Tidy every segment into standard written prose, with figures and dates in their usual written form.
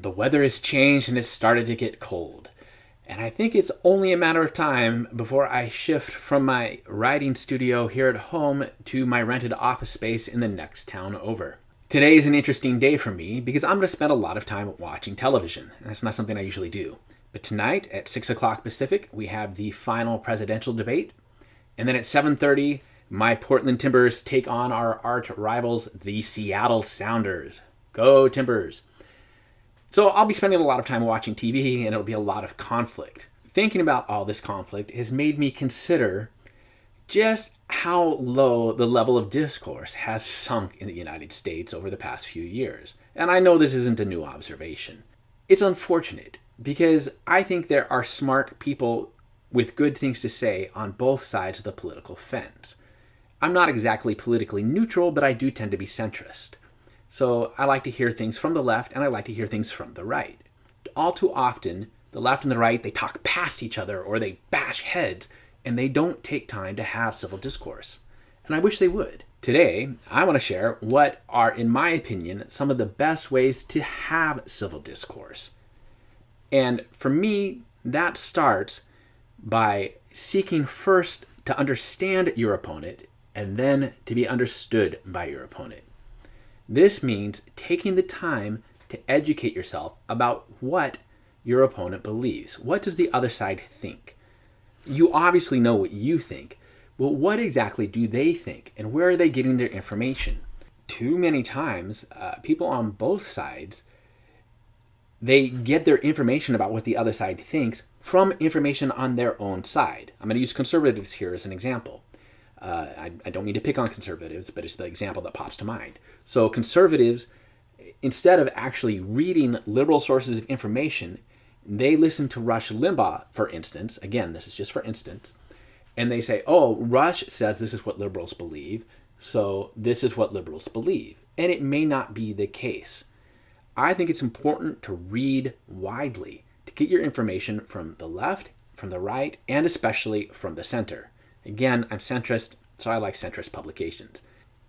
The weather has changed and it's started to get cold. And I think it's only a matter of time before I shift from my writing studio here at home to my rented office space in the next town over. Today is an interesting day for me because I'm going to spend a lot of time watching television. And that's not something I usually do. But tonight at 6 o'clock Pacific, we have the final presidential debate. And then at 7:30, my Portland Timbers take on our arch rivals, the Seattle Sounders. Go Timbers! So I'll be spending a lot of time watching TV, and it'll be a lot of conflict. Thinking about all this conflict has made me consider just how low the level of discourse has sunk in the United States over the past few years. And I know this isn't a new observation. It's unfortunate because I think there are smart people with good things to say on both sides of the political fence. I'm not exactly politically neutral, but I do tend to be centrist. So I like to hear things from the left, and I like to hear things from the right. All too often, the left and the right, they talk past each other or they bash heads, and they don't take time to have civil discourse. And I wish they would. Today, I want to share what are, in my opinion, some of the best ways to have civil discourse. And for me, that starts by seeking first to understand your opponent and then to be understood by your opponent. This means taking the time to educate yourself about what your opponent believes. What does the other side think? You obviously know what you think, but what exactly do they think, and where are they getting their information? Too many times, people on both sides, they get their information about what the other side thinks from information on their own side. I'm going to use conservatives here as an example. I don't mean to pick on conservatives, but it's the example that pops to mind. So conservatives, instead of actually reading liberal sources of information, they listen to Rush Limbaugh, for instance. Again, this is just for instance. And they say, oh, Rush says this is what liberals believe, so this is what liberals believe. And it may not be the case. I think it's important to read widely, to get your information from the left, from the right, and especially from the center. Again, I'm centrist, so I like centrist publications.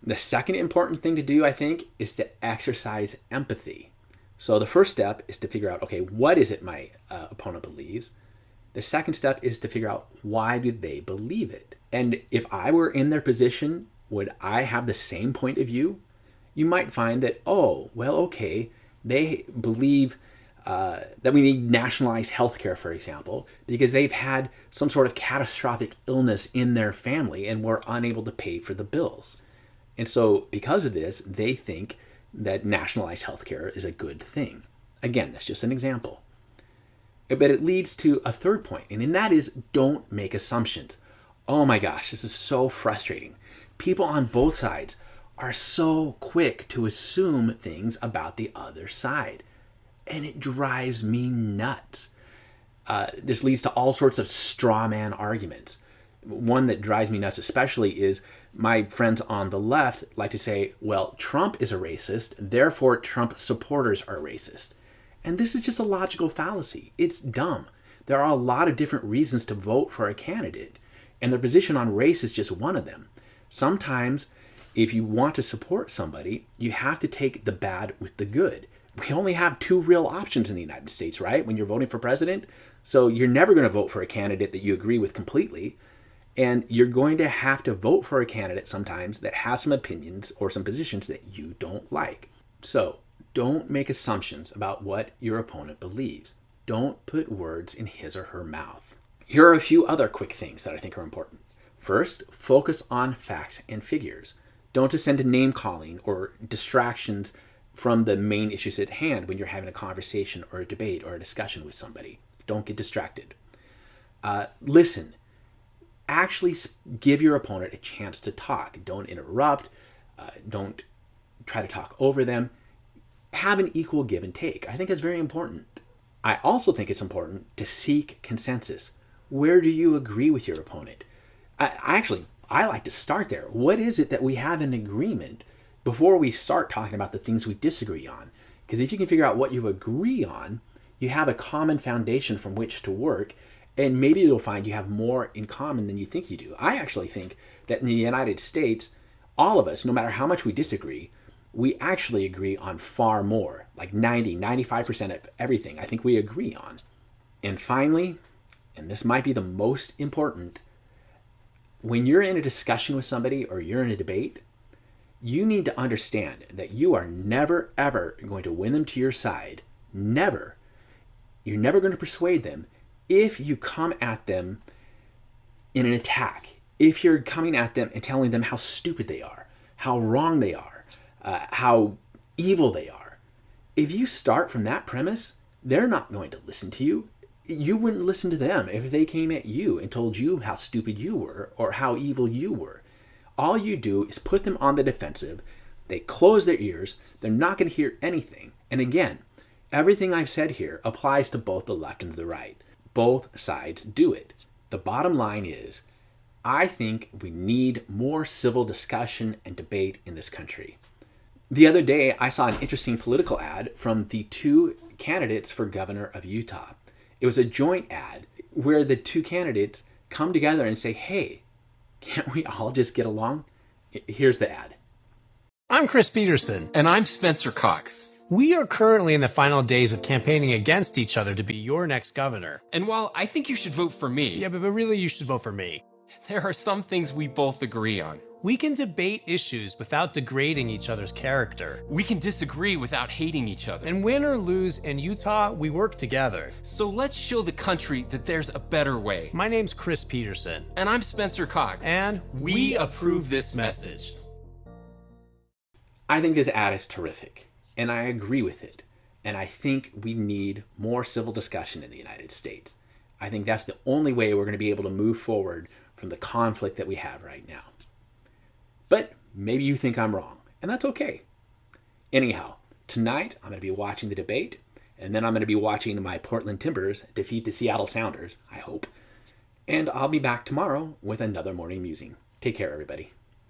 The second important thing to do, I think, is to exercise empathy. So the first step is to figure out, okay, what is it my opponent believes? The second step is to figure out why do they believe it? And if I were in their position, would I have the same point of view? You might find that, oh, well, okay, they believe that we need nationalized healthcare, for example, because they've had some sort of catastrophic illness in their family and were unable to pay for the bills. And so because of this, they think that nationalized healthcare is a good thing. Again, that's just an example. But it leads to a third point, and that is don't make assumptions. Oh my gosh, this is so frustrating. People on both sides are so quick to assume things about the other side. And it drives me nuts. This leads to all sorts of straw man arguments. One that drives me nuts especially is my friends on the left like to say, well, Trump is a racist, therefore Trump supporters are racist. And this is just a logical fallacy. It's dumb. There are a lot of different reasons to vote for a candidate, and their position on race is just one of them. Sometimes, if you want to support somebody, you have to take the bad with the good. We only have two real options in the United States, right? When you're voting for president. So you're never going to vote for a candidate that you agree with completely. And you're going to have to vote for a candidate sometimes that has some opinions or some positions that you don't like. So don't make assumptions about what your opponent believes. Don't put words in his or her mouth. Here are a few other quick things that I think are important. First, focus on facts and figures. Don't descend to name calling or distractions from the main issues at hand when you're having a conversation or a debate or a discussion with somebody. Don't get distracted. Listen. Actually give your opponent a chance to talk. Don't interrupt. Don't try to talk over them. Have an equal give and take. I think that's very important. I also think it's important to seek consensus. Where do you agree with your opponent? I like to start there. What is it that we have in agreement before we start talking about the things we disagree on? Because if you can figure out what you agree on, you have a common foundation from which to work, and maybe you'll find you have more in common than you think you do. I actually think that in the United States, all of us, no matter how much we disagree, we actually agree on far more. like 95% of everything I think we agree on. And finally, and this might be the most important, when you're in a discussion with somebody or you're in a debate, you need to understand that you are never, ever going to win them to your side. Never. You're never going to persuade them if you come at them in an attack. If you're coming at them and telling them how stupid they are, how wrong they are, how evil they are. If you start from that premise, they're not going to listen to you. You wouldn't listen to them if they came at you and told you how stupid you were or how evil you were. All you do is put them on the defensive. They close their ears. They're not going to hear anything. And again, everything I've said here applies to both the left and the right. Both sides do it. The bottom line is, I think we need more civil discussion and debate in this country. The other day, I saw an interesting political ad from the two candidates for governor of Utah. It was a joint ad where the two candidates come together and say, hey, can't we all just get along? Here's the ad. I'm Chris Peterson. And I'm Spencer Cox. We are currently in the final days of campaigning against each other to be your next governor. And while I think you should vote for me, Yeah, but really you should vote for me. there are some things we both agree on. We can debate issues without degrading each other's character. We can disagree without hating each other. And win or lose in Utah, we work together. So let's show the country that there's a better way. My name's Chris Peterson. And I'm Spencer Cox. And we approve this message. I think this ad is terrific, and I agree with it. And I think we need more civil discussion in the United States. I think that's the only way we're going to be able to move forward from the conflict that we have right now. But maybe you think I'm wrong, and that's okay. Anyhow, tonight I'm going to be watching the debate, and then I'm going to be watching my Portland Timbers defeat the Seattle Sounders, I hope. And I'll be back tomorrow with another morning musing. Take care, everybody.